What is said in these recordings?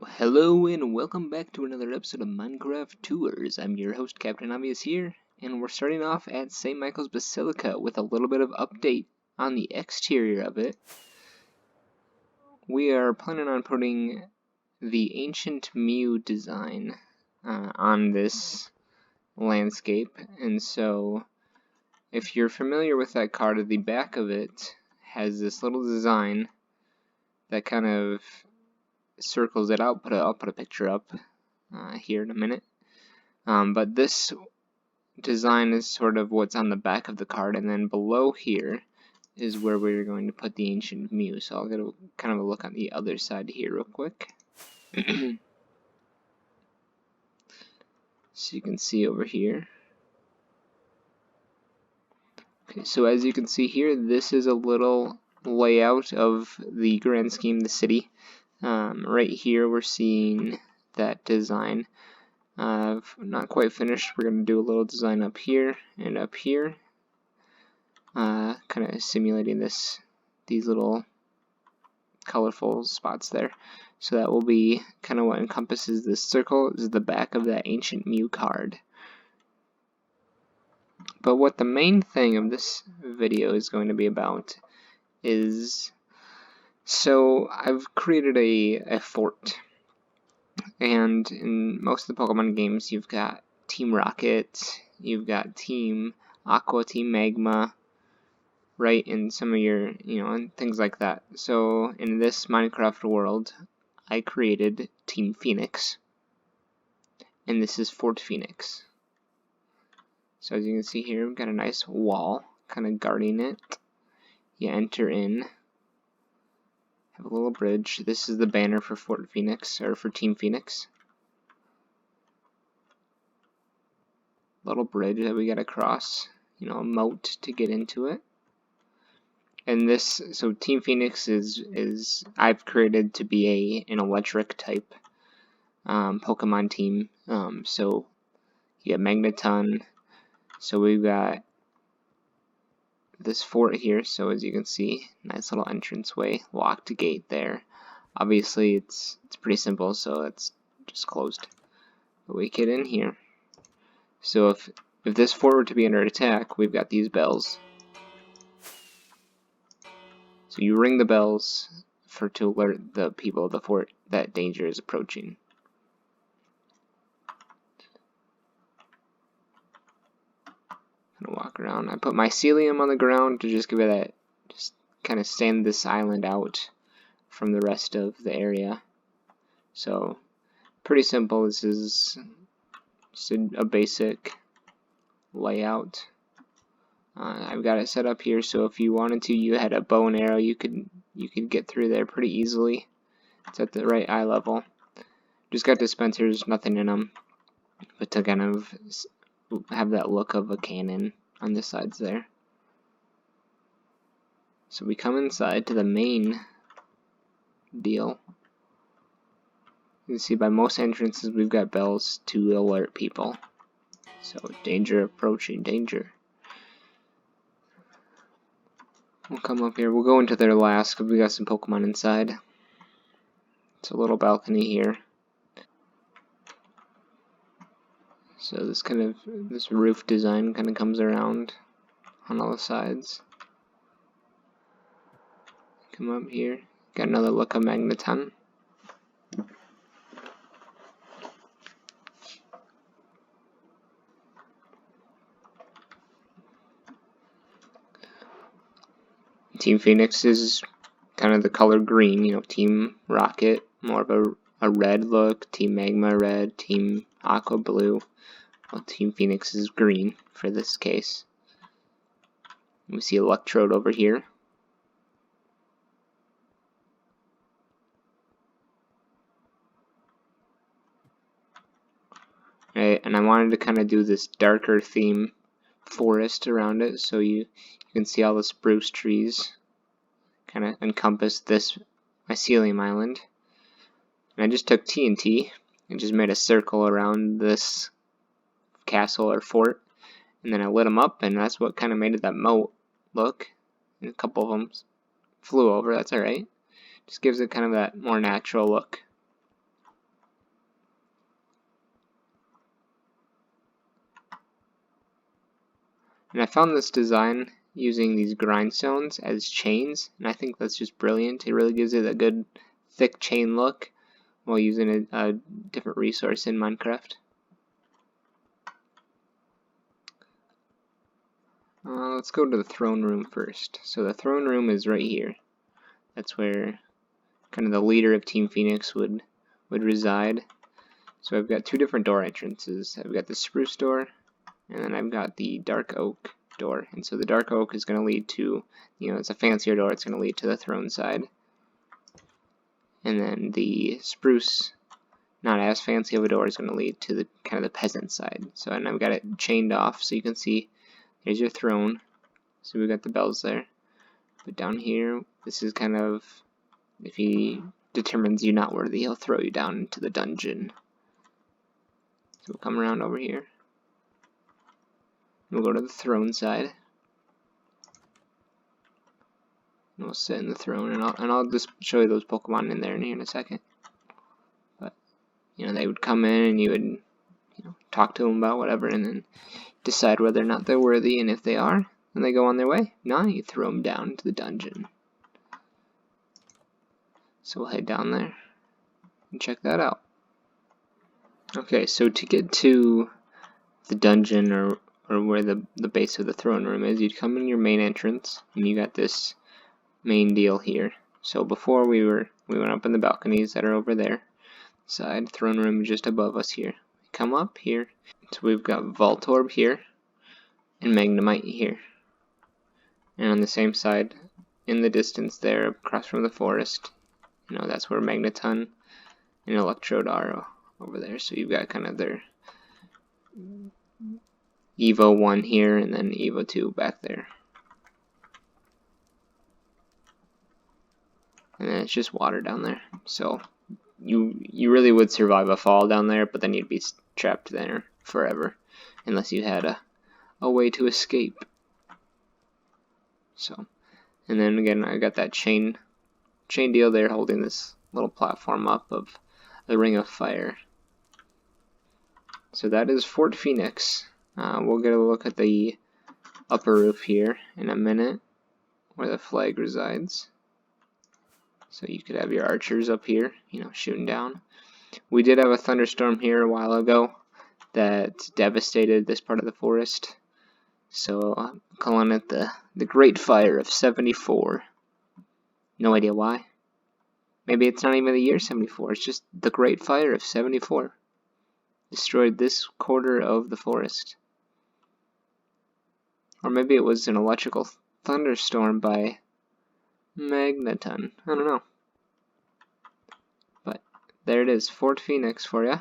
Hello and welcome back to another episode of Minecraft Tours. I'm your host, Captain Obvious here, and we're starting off at St. Michael's Basilica with a little bit of update on the exterior of it. We are planning on putting the Ancient Mew design on this landscape, and so if you're familiar with that card, the back of it has this little design that kind of circles it out. I'll put a picture up here in a minute. But this design is sort of what's on the back of the card, and then below here is where we're going to put the Ancient Mew. So I'll get a kind of a look on the other side here real quick. So you can see over here. Okay, so as you can see here, this is a little layout of the grand scheme of the city. Right here we're seeing that design. Not quite finished. We're going to do a little design up here and up here, kind of simulating these little colorful spots there. So that will be kind of what encompasses this circle, is the back of that Ancient Mew card. But what the main thing of this video is going to be about is, so I've created a fort. And in most of the Pokemon games, you've got Team Rocket, you've got Team Aqua, Team Magma, right, and some of your, and things like that. So in this Minecraft world, I created Team Phoenix, and this is Fort Phoenix. So as you can see here, we've got a nice wall kind of guarding it. You enter in, have a little bridge. This is the banner for Fort Phoenix, or for Team Phoenix. Little bridge that we got to cross, a moat to get into it. And this, so Team Phoenix is I've created to be an electric type Pokemon team. So you got Magneton. So we've got this fort here. So as you can see, nice little entranceway, locked gate there. Obviously it's pretty simple, so it's just closed. But we get in here. So if this fort were to be under attack, we've got these bells. So you ring the bells to alert the people of the fort that danger is approaching. I'm gonna walk around. I put mycelium on the ground to just give it that, just kind of stand this island out from the rest of the area. So pretty simple. This is just a basic layout. I've got it set up here, so if you wanted to, you had a bow and arrow, you could get through there pretty easily. It's at the right eye level. Just got dispensers, nothing in them, but to kind of have that look of a cannon on the sides there. So we come inside to the main deal. You can see by most entrances we've got bells to alert people. So danger approaching, danger. We'll come up here. We'll go into there last because we got some Pokemon inside. It's a little balcony here. So this roof design kind of comes around on all the sides. Come up here. Got another look of Magneton. Team Phoenix is kind of the color green, Team Rocket, more of a red look, Team Magma red, Team Aqua blue. Well, Team Phoenix is green for this case. We see Electrode over here. Right, and I wanted to kind of do this darker theme forest around it, so you can see all the spruce trees kind of encompass this mycelium island. And I just took TNT and just made a circle around this castle or fort, and then I lit them up, and that's what kind of made it that moat look. And a couple of them flew over, that's alright. Just gives it kind of that more natural look. And I found this design using these grindstones as chains, and I think that's just brilliant. It really gives it a good thick chain look while using a different resource in Minecraft. Let's go to the throne room first. So the throne room is right here. That's where kind of the leader of Team Phoenix would reside. So I've got two different door entrances. I've got the spruce door, and then I've got the dark oak door. And so the dark oak is going to lead to, it's a fancier door, it's going to lead to the throne side. And then the spruce, not as fancy of a door, is going to lead to the kind of the peasant side. So, and I've got it chained off, so you can see there's your throne. So we've got the bells there. But down here, this is kind of, if he determines you're not worthy, he'll throw you down into the dungeon. So we'll come around over here. We'll go to the throne side. And we'll sit in the throne, and I'll just show you those Pokemon in there in a second. But they would come in, and you would talk to them about whatever, and then decide whether or not they're worthy, and if they are, then they go on their way. Now you throw them down into the dungeon. So we'll head down there and check that out. Okay, so to get to the dungeon or where the base of the throne room is, you'd come in your main entrance, and you got this main deal here. So before we went up in the balconies that are over there. Side throne room just above us here. Come up here. So we've got Voltorb here and Magnemite here. And on the same side, in the distance there, across from the forest, that's where Magneton and Electrode are over there. So you've got kind of their Evo 1 here and then Evo 2 back there. And then it's just water down there. So you really would survive a fall down there, but then you'd be trapped there forever unless you had a way to escape. So, and then again, I got that chain deal there holding this little platform up of the Ring of Fire. So that is Fort Phoenix. We'll get a look at the upper roof here in a minute where the flag resides. So you could have your archers up here, shooting down. We did have a thunderstorm here a while ago that devastated this part of the forest. So I'm calling it the Great Fire of 74. No idea why. Maybe it's not even the year 74. It's just the Great Fire of 74. Destroyed this quarter of the forest. Or maybe it was an electrical thunderstorm by Magneton. I don't know. But there it is, Fort Phoenix for ya.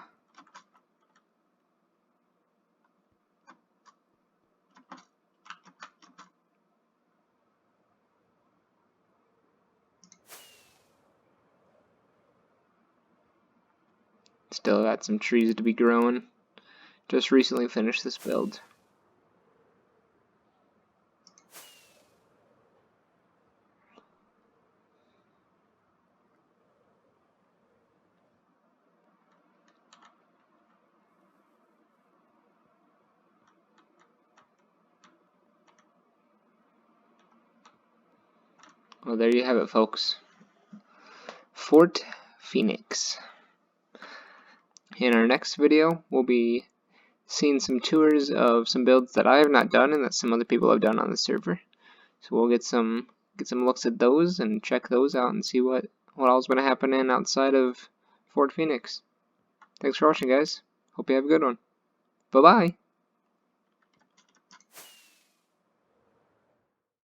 Still got some trees to be growing. Just recently finished this build. Well, there you have it, folks. Fort Phoenix. In our next video, we'll be seeing some tours of some builds that I have not done and that some other people have done on the server. So we'll get some looks at those and check those out and see what all's going to happen outside of Fort Phoenix. Thanks for watching, guys. Hope you have a good one. Bye-bye.